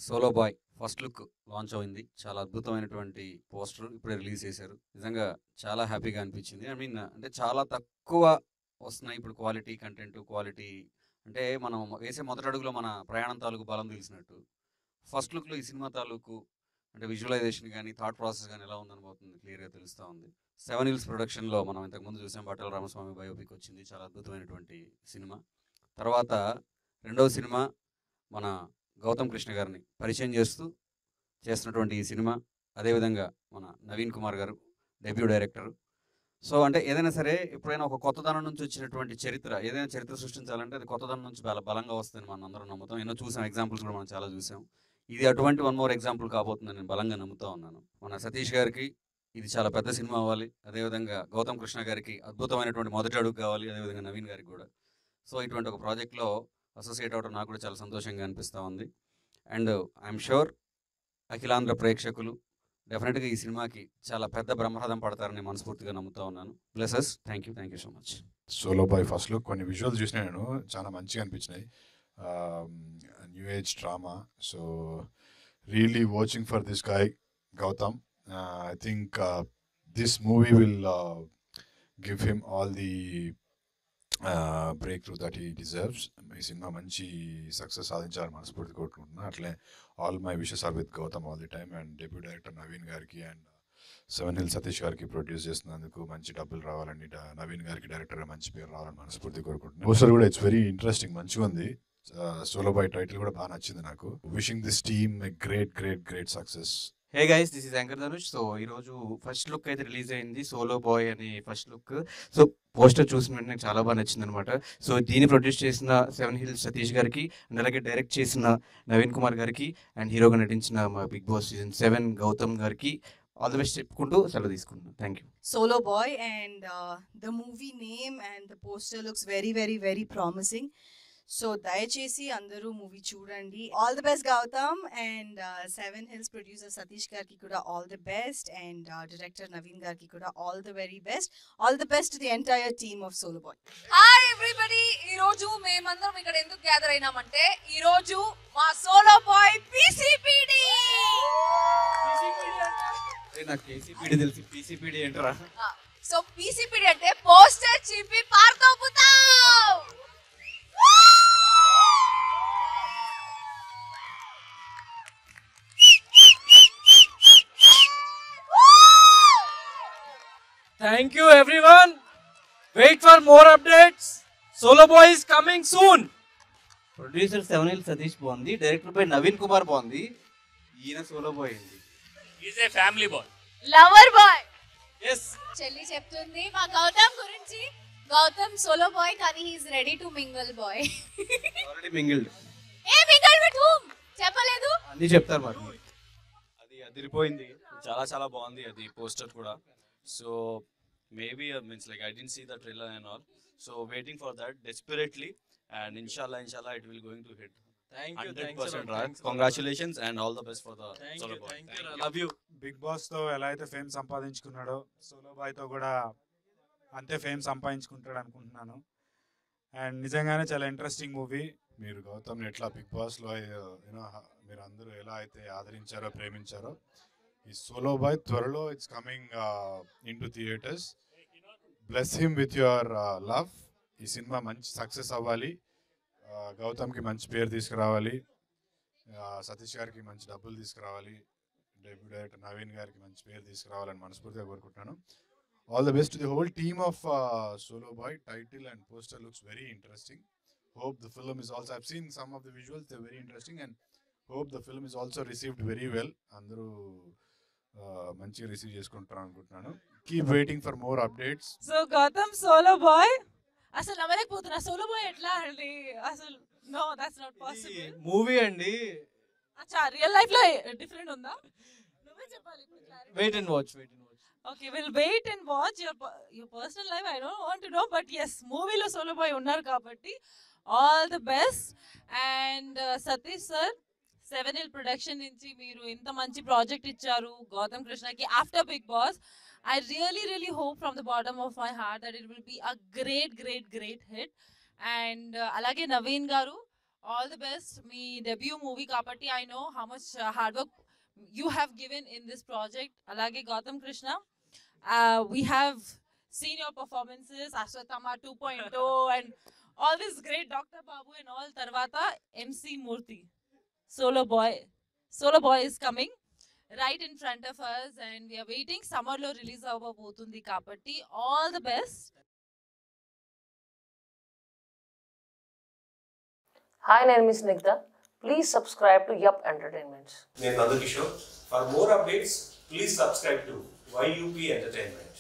Solo Boy first look launch అయింది. చాలా అద్భుతమైనటువంటి పోస్టర్ ఇప్పుడే రిలీజ్ చేశారు. నిజంగా చాలా హ్యాపీగా అనిపించింది. ఐ మీన్ అంటే చాలా తక్కువ వస్తున్నాయి ఇప్పుడు క్వాలిటీ కంటెంట్ క్వాలిటీ. అంటే మనం వేసే మొదటి అడుగులో మన ప్రయాణం తాలూకు బలం తెలిసినట్టు ఫస్ట్ లుక్లో ఈ సినిమా తాలూకు అంటే విజువలైజేషన్ కానీ థాట్ ప్రాసెస్ కానీ ఎలా ఉందనిపోతుంది క్లియర్గా తెలుస్తూ ఉంది. సెవెన్ హిల్స్ ప్రొడక్షన్లో మనం ఇంతకుముందు చూసాం, బట్టల రామస్వామి బయోపిక్ వచ్చింది, చాలా అద్భుతమైనటువంటి సినిమా. తర్వాత రెండవ సినిమా మన గౌతమ్ కృష్ణ గారిని పరిచయం చేస్తూ చేస్తున్నటువంటి ఈ సినిమా. అదేవిధంగా మన నవీన్ కుమార్ గారు డెబ్యూ డైరెక్టర్. సో అంటే ఏదైనా సరే ఎప్పుడైనా ఒక కొత్తదనం నుంచి వచ్చినటువంటి చరిత్ర, ఏదైనా చరిత్ర సృష్టించాలంటే అది కొత్తదనం నుంచి బలంగా వస్తుందని మనం అందరం నమ్ముతాం. ఎన్నో చూసాం, ఎగ్జాంపుల్స్ కూడా మనం చాలా చూసాం. ఇది అటువంటి వన్ మోర్ ఎగ్జాంపుల్ కాబోతుందని నేను బలంగా నమ్ముతా ఉన్నాను. మన సతీష్ గారికి ఇది చాలా పెద్ద సినిమా అవ్వాలి, అదేవిధంగా గౌతమ్ కృష్ణ గారికి అద్భుతమైనటువంటి మొదటి అడుగు కావాలి, అదేవిధంగా నవీన్ గారికి కూడా. సో ఇటువంటి ఒక ప్రాజెక్ట్లో అసోసియేట్ అవ్వడం నాకు కూడా చాలా సంతోషంగా అనిపిస్తూ ఉంది. అండ్ ఐఎమ్ షూర్ అఖిలాంధ్ర ప్రేక్షకులు డెఫినెట్గా ఈ సినిమాకి చాలా పెద్ద బ్రహ్మరథం పడతారని మనస్ఫూర్తిగా నమ్ముతా ఉన్నాను. ప్లసెస్ thank you so much. Solo boy ఫస్ట్లో కొన్ని విజువల్స్ చూసిన నేను చాలా మంచిగా అనిపించినాయి. New age drama. So really watching for this guy Gautam. I think this movie will give him all the breakthrough that he deserves. ఈ సినిమా మంచి success సాధించాలని మనస్ఫూర్తి కోరుకుంటున్నాను. అట్లే all my wishes are with Gautam all the time. And debut director Naveen గారికి and seven hill Satish గారికి produce చేస్తున్నందుకు మంచి డబ్బులు రావాలని, నవీన్ గారికి డైరెక్టర్గా మంచి పేరు రావాలని మనస్ఫూర్తి కోరుకుంటున్నాను. పోస్టర్ కూడా ఇట్స్ వెరీ ఇంట్రెస్టింగ్, మంచిగా ఉంది. సోలో బాయ్ టైటిల్ కూడా బాగా నచ్చింది నాకు. Wishing this team a great great great success. Hey guys, this is anchor Dhanush. So ఈరోజు ఫస్ట్ లుక్ అయితే రిలీజ్ అయింది, సోలో బాయ్ అని ఫస్ట్ లుక్. సో పోస్టర్ చూసిన వెంటనే చాలా బాగా నచ్చింది అనమాట. సో దీన్ని ప్రొడ్యూస్ చేసిన సెవెన్ హిల్స్ సతీష్ గారికి అండ్ అలాగే డైరెక్ట్ చేసిన నవీన్ కుమార్ గారికి అండ్ హీరోగా నటించిన మా బిగ్ బాస్ సీజన్ 7 గౌతమ్ గారికి ఆల్ ది బెస్ట్ చెప్పుకుంటూ సెలవు తీసుకుంటున్నాను. Thank you. Solo Boy, and the movie name and the poster looks very, very, very promising. So దయచేసి అందరూ మూవీ చూడండి. All the best Gautam, and Seven Hills producer Satish గారికి కూడా all the best, and director Naveen గారికి కూడా all the very best. All the best to the entire team of Solo Boy. Hi everybody, ఈ రోజు మేమందరం ఇక్కడ ఎందుకు గ్యాదర్ అయినామంటే ఈ రోజు మా సోలో బాయ్ పీసీపీడి. నాకు కేసీపీడి తెలిసి పీసీపీడి ఏంటరా? సో పీసీపీడి అంటే పోస్టర్ చింపి పార్కోపుతావ్. Thank you everyone. Wait for more updates. Solo Boy is coming soon. Producer seven hills Satish బాగుంది, డైరెక్టర్ పై నవీన్ కుమార్ బాగుంది, ఈయన సోలో బాయ్ అయింది. He's a family boy. Lover boy. Yes. చెల్లి చెప్తుంది మా గౌతమ్ గురించి. గౌతమ్ సోలో బాయ్ కానీ he is ready to mingle boy. Already mingled. ఏ మింగిల్ విత్ హూమ్ చెప్పలేదు. అన్నీ చెప్తారు మరి. అది అదిరిపోయింది, చాలా చాలా బాగుంది అది పోస్టర్ కూడా. So maybe means like I didn't see the trailer and all, so waiting for that desperately, and inshallah it will going to hit. Thank you 100%. Raj, congratulations and all the best for the Solo Boy. Thank you. Love you. Bigg Boss తో ఎలా అయితే fame సంపాదించుకున్నాడో solo bye తో కూడా అంతే fame సంపాదించుకుంటాడు అనుకుంటున్నాను. And నిజంగానే చాలా interesting movie. మీరు గౌతమ్ని ఎట్లా బిగ్ బాస్లో యూనో మీరు అందరూ ఎలా అయితే ఆదరించారో ప్రేమించారో, ఈ సోలో బాయ్ త్వరలో it's coming in to theatres. Bless him with your love. ఈ సినిమా మంచి సక్సెస్ అవ్వాలి, గౌతమ్కి మంచి పేరు తీసుకురావాలి, సతీష్ గారికి మంచి డబ్బులు తీసుకురావాలి, డెబ్యూ డైరెక్టర్ నవీన్ గారికి మంచి పేరు తీసుకురావాలని మనస్ఫూర్తిగా కోరుకుంటున్నాను. All the best to the whole team of Solo Boy. Title and poster looks very interesting. Hope the film is also, I've seen some of the visuals, they're very interesting, and hope the film is also received very well. Andaru manchiga receive cheskuntaru anukuntunnanu. Keep waiting for more updates. So Gautam solo boy, అసలు నమ్మలేకపోతున్నా. Solo bye ఎట్లా అండి అసలు? No, that's not possible. Movie అండి. అచ్చా, real life లో different ఉందా? నువ్వే చెప్పాలి ఇప్పుడు clarity. Wait and watch. Okay, we'll wait and watch your personal life. I don't want to know, but yes, మూవీలో సోలో బాయ్ ఉన్నారు కాబట్టి all the best. And Satish sir, seven hill production నుంచి మీరు ఇంత మంచి ప్రాజెక్ట్ ఇచ్చారు గౌతమ్ కృష్ణకి after Bigg Boss. I really hope from the bottom of my heart that it will be a great hit. And alage Naveen garu, All the best. Me debut movie kabatti I know how much hard work you have given in this project. Alage Gautam Krishna, we have seen your performances, Ashwatthama 2.0 and all this great Dr. Babu and all. Tarvata MC Murthy, Solo Boy. Solo Boy is coming right in front of us and we are waiting. Summer lo release avvabotundi kabatti all the best. Hi, name is Nigda. Please subscribe to Yup Entertainments. నేను Nandakishore. For more updates, please subscribe to YUP Entertainment.